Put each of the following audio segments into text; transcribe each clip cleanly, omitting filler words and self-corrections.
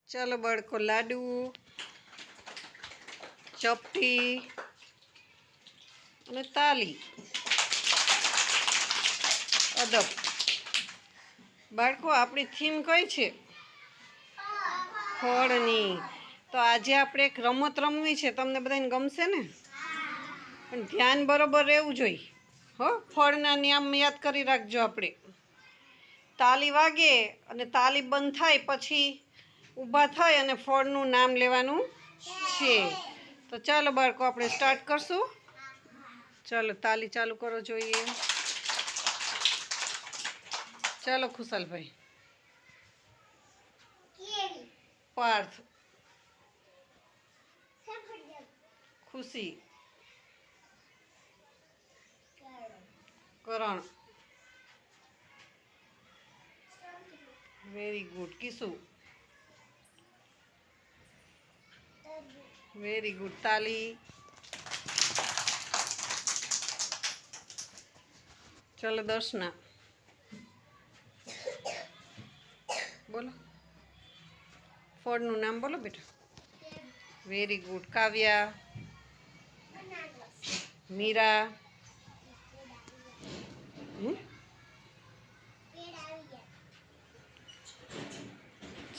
ચાલો બાળકો, લાડુ, ચપટી અને તાલી અદબ. બાળકો, આપણી થીમ કઈ છે? ફળની. તો આજે આપણે એક રમત રમવી છે. તમને બધાને ગમશે ને? પણ ધ્યાન બરોબર રહેવું જોઈએ. હો, ફળના નામ યાદ કરી રાખજો. આપણે તાલી વાગે અને તાલી બંધ થાય પછી ઊભા થઈ અને ફળનું નામ લેવાનું છે. તો ચાલો બાળકો, આપણે સ્ટાર્ટ કરશું. ચાલો, તાલી ચાલુ કરો જોઈએ. ચાલો ખુશાલભાઈ. Parth, Khushi, Karan, very good. Kishu, very good. તાલી. ચલો દર્શના, બોલો ફળનું નામ બોલો બેટા. Very good. કાવ્યા, મીરા,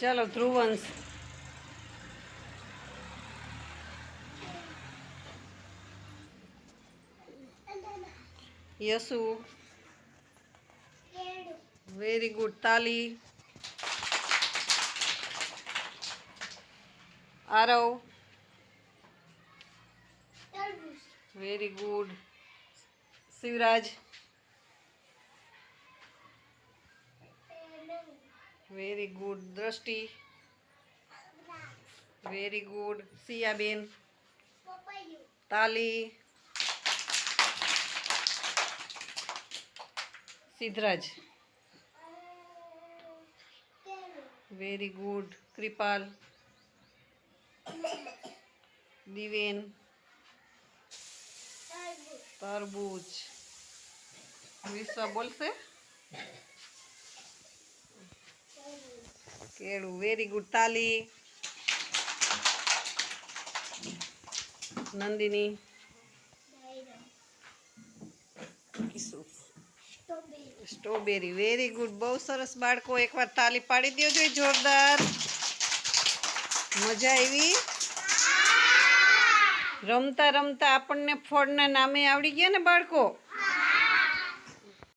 ચાલો ધ્રુવંશ, યશુ, વેરી ગુડ. તાલી. Aarav, very good. Shivraj, very good. Drishti, very good. સિયાબેન, તાલી. Siddhraj, very good. કૃપાલ, દિવેન, તરબૂચ. વિશ્વા બોલશે. કેળું, વેરી ગુડ. તાલી. Nandini, strawberry, very good. બહુ સરસ બાળકો, એકવાર તાલી પાડી દો જોઈએ જોરદાર. મજા આવી? રમતા રમતા આપણને ફળના નામે આવડી ગયા ને બાળકો?